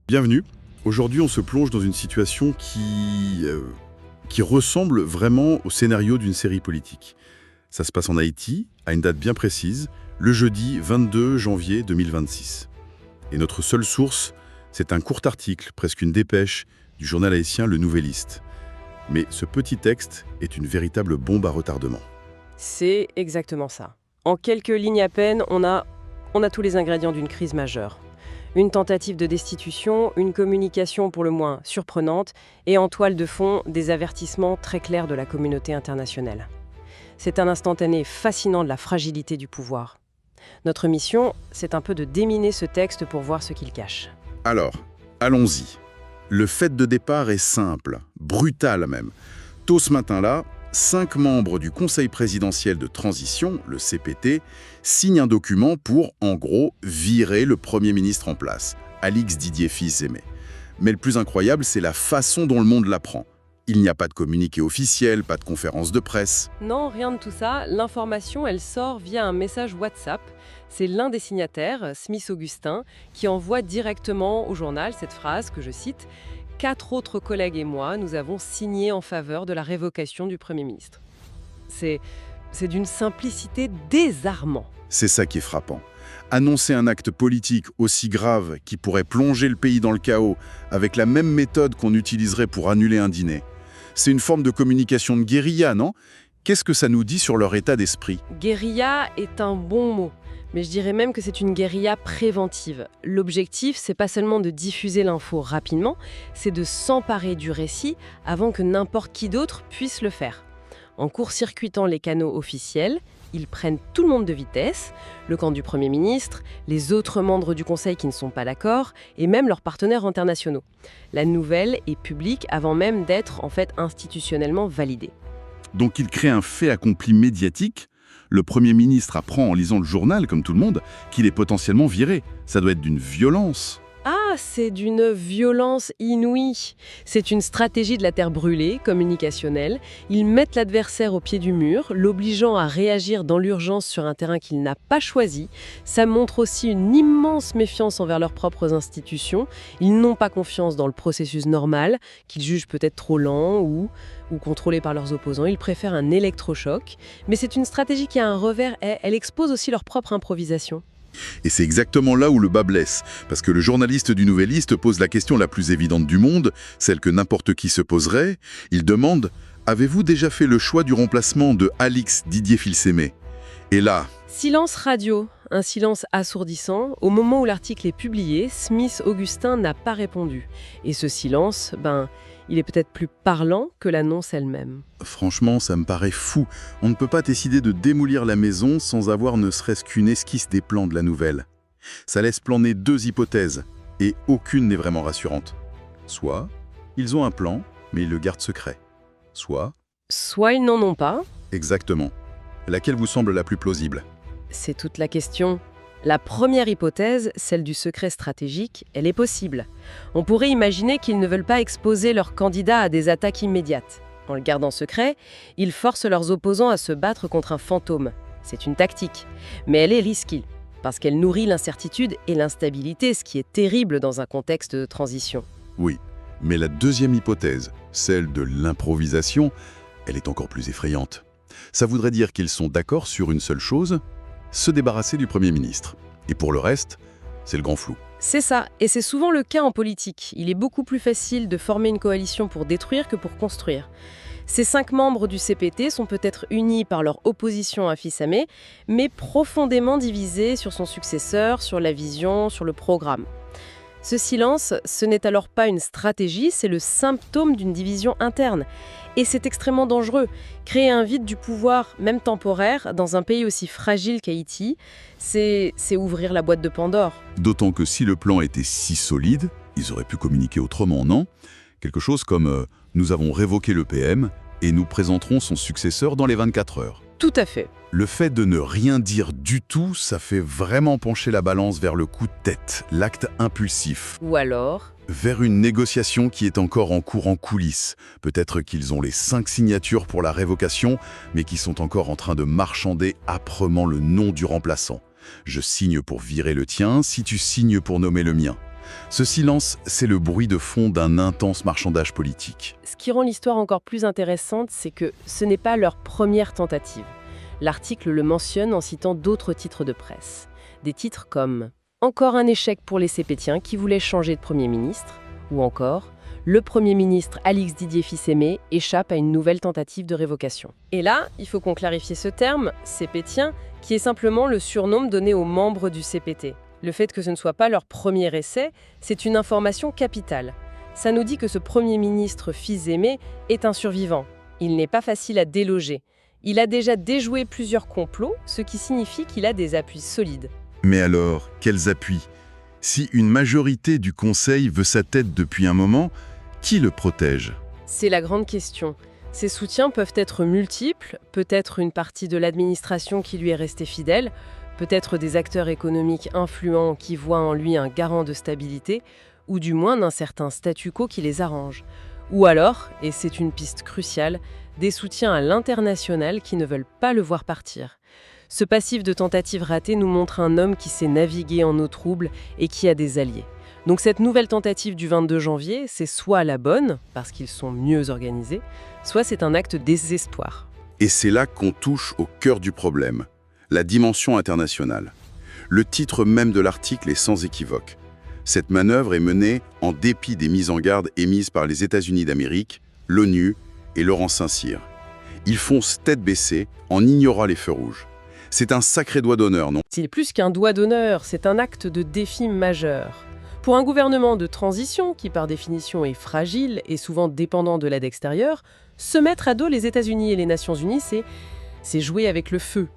Bienvenue. Aujourd'hui, on se plonge dans une situation qui ressemble vraiment au scénario d'une série politique. Ça se passe en Haïti, à une date bien précise, le jeudi 22 janvier 2026. Et notre seule source, c'est un court article, presque une dépêche, du journal haïtien Le Nouvelliste. Mais ce petit texte est une véritable bombe à retardement. C'est exactement ça. En quelques lignes à peine, on a tous les ingrédients d'une crise majeure. Une tentative de destitution, une communication pour le moins surprenante, et en toile de fond, des avertissements très clairs de la communauté internationale. C'est un instantané fascinant de la fragilité du pouvoir. Notre mission, c'est un peu de déminer ce texte pour voir ce qu'il cache. Alors, allons-y. Le fait de départ est simple, brutal même. Tôt ce matin-là, 5 membres du Conseil présidentiel de transition, le CPT, signent un document pour, en gros, virer le Premier ministre en place, Alix Didier Fils-Aimé. Mais le plus incroyable, c'est la façon dont le monde l'apprend. Il n'y a pas de communiqué officiel, pas de conférence de presse. Non, rien de tout ça. L'information, elle sort via un message WhatsApp. C'est l'un des signataires, Smith Augustin, qui envoie directement au journal cette phrase que je cite « 4 autres collègues et moi, nous avons signé en faveur de la révocation du Premier ministre ». C'est d'une simplicité désarmante. C'est ça qui est frappant. Annoncer un acte politique aussi grave qui pourrait plonger le pays dans le chaos avec la même méthode qu'on utiliserait pour annuler un dîner. C'est une forme de communication de guérilla, non? Qu'est-ce que ça nous dit sur leur état d'esprit? Guérilla est un bon mot. Mais je dirais même que c'est une guérilla préventive. L'objectif, c'est pas seulement de diffuser l'info rapidement, c'est de s'emparer du récit avant que n'importe qui d'autre puisse le faire. En court-circuitant les canaux officiels, ils prennent tout le monde de vitesse, le camp du Premier ministre, les autres membres du Conseil qui ne sont pas d'accord, et même leurs partenaires internationaux. La nouvelle est publique avant même d'être en fait institutionnellement validée. Donc il crée un fait accompli médiatique. Le Premier ministre apprend en lisant le journal, comme tout le monde, qu'il est potentiellement viré. Ça doit être d'une violence. Ah, c'est d'une violence inouïe. C'est une stratégie de la terre brûlée, communicationnelle. Ils mettent l'adversaire au pied du mur, l'obligeant à réagir dans l'urgence sur un terrain qu'il n'a pas choisi. Ça montre aussi une immense méfiance envers leurs propres institutions. Ils n'ont pas confiance dans le processus normal, qu'ils jugent peut-être trop lent ou contrôlé par leurs opposants. Ils préfèrent un électrochoc. Mais c'est une stratégie qui a un revers. Elle expose aussi leur propre improvisation. Et c'est exactement là où le bas blesse, parce que le journaliste du Nouvelliste pose la question la plus évidente du monde, celle que n'importe qui se poserait. Il demande « Avez-vous déjà fait le choix du remplacement de Alix Didier Fils-Aimé ?» Et là... Silence radio, un silence assourdissant. Au moment où l'article est publié, Smith Augustin n'a pas répondu. Et ce silence, il est peut-être plus parlant que l'annonce elle-même. Franchement, ça me paraît fou. On ne peut pas décider de démolir la maison sans avoir ne serait-ce qu'une esquisse des plans de la nouvelle. Ça laisse planer 2 hypothèses, et aucune n'est vraiment rassurante. Soit, ils ont un plan, mais ils le gardent secret. Soit ils n'en ont pas. Exactement. Laquelle vous semble la plus plausible? C'est toute la question. La première hypothèse, celle du secret stratégique, elle est possible. On pourrait imaginer qu'ils ne veulent pas exposer leur candidat à des attaques immédiates. En le gardant secret, ils forcent leurs opposants à se battre contre un fantôme. C'est une tactique, mais elle est risquée, parce qu'elle nourrit l'incertitude et l'instabilité, ce qui est terrible dans un contexte de transition. Oui, mais la deuxième hypothèse, celle de l'improvisation, elle est encore plus effrayante. Ça voudrait dire qu'ils sont d'accord sur une seule chose, se débarrasser du Premier ministre. Et pour le reste, c'est le grand flou. C'est ça, et c'est souvent le cas en politique. Il est beaucoup plus facile de former une coalition pour détruire que pour construire. Ces 5 membres du CPT sont peut-être unis par leur opposition à Fils-Aimé, mais profondément divisés sur son successeur, sur la vision, sur le programme. Ce silence, ce n'est alors pas une stratégie, c'est le symptôme d'une division interne. Et c'est extrêmement dangereux. Créer un vide du pouvoir, même temporaire, dans un pays aussi fragile qu'Haïti, c'est ouvrir la boîte de Pandore. D'autant que si le plan était si solide, ils auraient pu communiquer autrement, non? Quelque chose comme nous avons révoqué le PM et nous présenterons son successeur dans les 24 heures. Tout à fait. Le fait de ne rien dire du tout, ça fait vraiment pencher la balance vers le coup de tête, l'acte impulsif. Ou alors vers une négociation qui est encore en cours en coulisses. Peut-être qu'ils ont les 5 signatures pour la révocation, mais qui sont encore en train de marchander âprement le nom du remplaçant. Je signe pour virer le tien, si tu signes pour nommer le mien. Ce silence, c'est le bruit de fond d'un intense marchandage politique. Ce qui rend l'histoire encore plus intéressante, c'est que ce n'est pas leur première tentative. L'article le mentionne en citant d'autres titres de presse. Des titres comme « Encore un échec pour les Sépétiens qui voulaient changer de Premier ministre » ou encore « Le Premier ministre Alix Didier Fils-Aimé échappe à une nouvelle tentative de révocation ». Et là, il faut qu'on clarifie ce terme, sépétien, qui est simplement le surnom donné aux membres du CPT. Le fait que ce ne soit pas leur premier essai, c'est une information capitale. Ça nous dit que ce Premier ministre Fils-Aimé est un survivant. Il n'est pas facile à déloger. Il a déjà déjoué plusieurs complots, ce qui signifie qu'il a des appuis solides. Mais alors, quels appuis? Si une majorité du Conseil veut sa tête depuis un moment, qui le protège? C'est la grande question. Ses soutiens peuvent être multiples, peut-être une partie de l'administration qui lui est restée fidèle, peut-être des acteurs économiques influents qui voient en lui un garant de stabilité, ou du moins d'un certain statu quo qui les arrange. Ou alors, et c'est une piste cruciale, des soutiens à l'international qui ne veulent pas le voir partir. Ce passif de tentatives ratées nous montre un homme qui sait naviguer en eau trouble et qui a des alliés. Donc cette nouvelle tentative du 22 janvier, c'est soit la bonne, parce qu'ils sont mieux organisés, soit c'est un acte de désespoir. Et c'est là qu'on touche au cœur du problème, la dimension internationale. Le titre même de l'article est sans équivoque. Cette manœuvre est menée en dépit des mises en garde émises par les États-Unis d'Amérique, l'ONU et Laurent Saint-Cyr. Ils foncent tête baissée en ignorant les feux rouges. C'est un sacré doigt d'honneur, non? C'est plus qu'un doigt d'honneur, c'est un acte de défi majeur. Pour un gouvernement de transition, qui par définition est fragile et souvent dépendant de l'aide extérieure, se mettre à dos les États-Unis et les Nations Unies, c'est jouer avec le feu.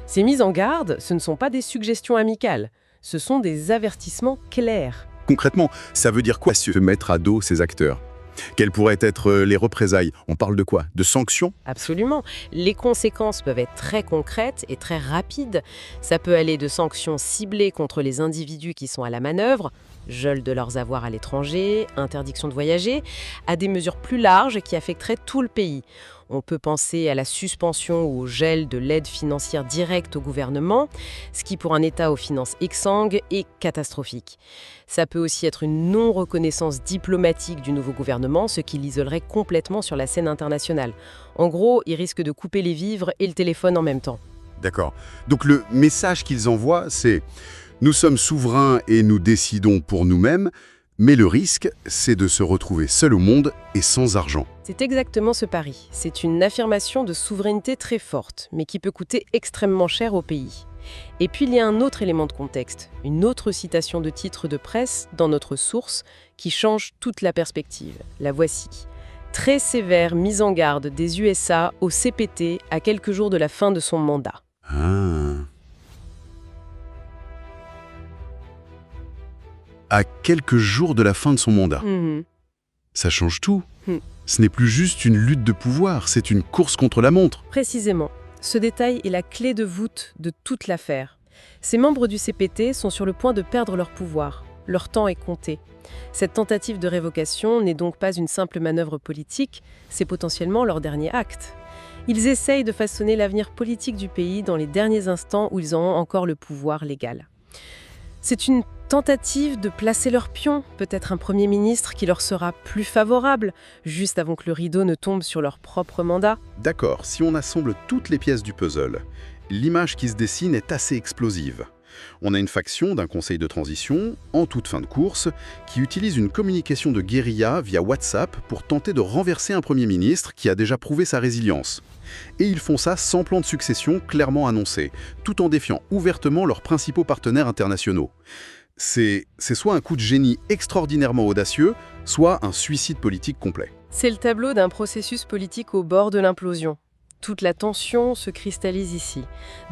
Ces mises en garde, ce ne sont pas des suggestions amicales, ce sont des avertissements clairs. Concrètement, ça veut dire quoi se mettre à dos ces acteurs? Quelles pourraient être les représailles? On parle de quoi? De sanctions? Absolument. Les conséquences peuvent être très concrètes et très rapides. Ça peut aller de sanctions ciblées contre les individus qui sont à la manœuvre, gel de leurs avoirs à l'étranger, interdiction de voyager, à des mesures plus larges qui affecteraient tout le pays. On peut penser à la suspension ou au gel de l'aide financière directe au gouvernement, ce qui pour un État aux finances exsangues est catastrophique. Ça peut aussi être une non-reconnaissance diplomatique du nouveau gouvernement, ce qui l'isolerait complètement sur la scène internationale. En gros, il risque de couper les vivres et le téléphone en même temps. D'accord. Donc le message qu'ils envoient, c'est « Nous sommes souverains et nous décidons pour nous-mêmes », mais le risque, c'est de se retrouver seul au monde et sans argent. C'est exactement ce pari. C'est une affirmation de souveraineté très forte, mais qui peut coûter extrêmement cher au pays. Et puis il y a un autre élément de contexte, une autre citation de titre de presse dans notre source qui change toute la perspective. La voici. Très sévère mise en garde des USA au CPT à quelques jours de la fin de son mandat. À quelques jours de la fin de son mandat. Ça change tout. Ce n'est plus juste une lutte de pouvoir, c'est une course contre la montre. Précisément. Ce détail est la clé de voûte de toute l'affaire. Ces membres du CPT sont sur le point de perdre leur pouvoir. Leur temps est compté. Cette tentative de révocation n'est donc pas une simple manœuvre politique, c'est potentiellement leur dernier acte. Ils essayent de façonner l'avenir politique du pays dans les derniers instants où ils en ont encore le pouvoir légal. C'est une tentative de placer leur pion, peut-être un Premier ministre qui leur sera plus favorable, juste avant que le rideau ne tombe sur leur propre mandat. D'accord, si on assemble toutes les pièces du puzzle, l'image qui se dessine est assez explosive. On a une faction d'un conseil de transition, en toute fin de course, qui utilise une communication de guérilla via WhatsApp pour tenter de renverser un Premier ministre qui a déjà prouvé sa résilience. Et ils font ça sans plan de succession clairement annoncé, tout en défiant ouvertement leurs principaux partenaires internationaux. C'est soit un coup de génie extraordinairement audacieux, soit un suicide politique complet. C'est le tableau d'un processus politique au bord de l'implosion. Toute la tension se cristallise ici.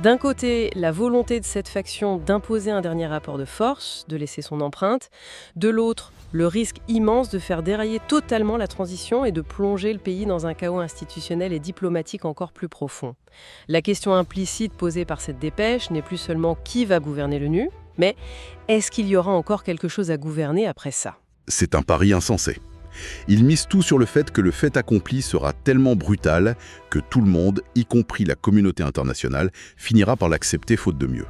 D'un côté, la volonté de cette faction d'imposer un dernier rapport de force, de laisser son empreinte. De l'autre, le risque immense de faire dérailler totalement la transition et de plonger le pays dans un chaos institutionnel et diplomatique encore plus profond. La question implicite posée par cette dépêche n'est plus seulement qui va gouverner l'ONU, mais est-ce qu'il y aura encore quelque chose à gouverner après ça? C'est un pari insensé. Ils misent tout sur le fait que le fait accompli sera tellement brutal que tout le monde, y compris la communauté internationale, finira par l'accepter faute de mieux.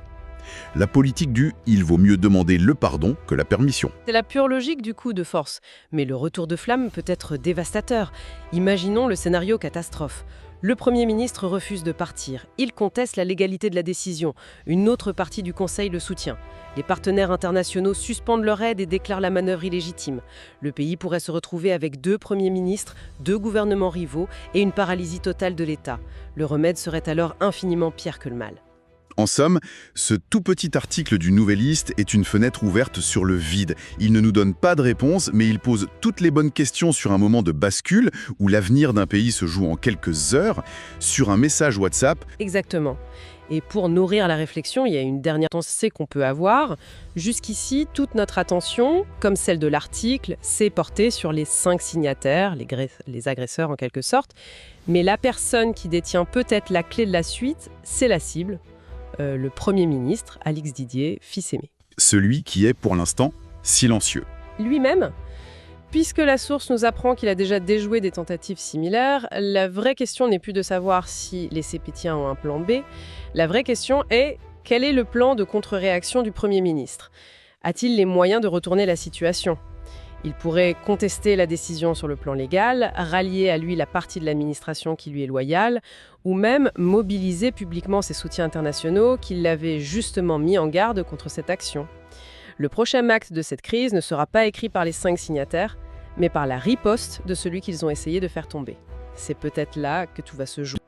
La politique du « il vaut mieux demander le pardon que la permission ». C'est la pure logique du coup de force. Mais le retour de flamme peut être dévastateur. Imaginons le scénario catastrophe. Le Premier ministre refuse de partir. Il conteste la légalité de la décision. Une autre partie du Conseil le soutient. Les partenaires internationaux suspendent leur aide et déclarent la manœuvre illégitime. Le pays pourrait se retrouver avec 2 premiers ministres, 2 gouvernements rivaux et une paralysie totale de l'État. Le remède serait alors infiniment pire que le mal. En somme, ce tout petit article du Nouvelliste est une fenêtre ouverte sur le vide. Il ne nous donne pas de réponse, mais il pose toutes les bonnes questions sur un moment de bascule où l'avenir d'un pays se joue en quelques heures, sur un message WhatsApp. Exactement. Et pour nourrir la réflexion, il y a une dernière pensée qu'on peut avoir. Jusqu'ici, toute notre attention, comme celle de l'article, s'est portée sur les 5 signataires, les agresseurs en quelque sorte. Mais la personne qui détient peut-être la clé de la suite, c'est la cible. Le Premier ministre, Alix Didier, fils aimé. Celui qui est, pour l'instant, silencieux. Lui-même, puisque la source nous apprend qu'il a déjà déjoué des tentatives similaires, la vraie question n'est plus de savoir si les Sépétiens ont un plan B. La vraie question est, quel est le plan de contre-réaction du Premier ministre? A-t-il les moyens de retourner la situation? Il pourrait contester la décision sur le plan légal, rallier à lui la partie de l'administration qui lui est loyale, ou même mobiliser publiquement ses soutiens internationaux qui l'avaient justement mis en garde contre cette action. Le prochain acte de cette crise ne sera pas écrit par les 5 signataires, mais par la riposte de celui qu'ils ont essayé de faire tomber. C'est peut-être là que tout va se jouer.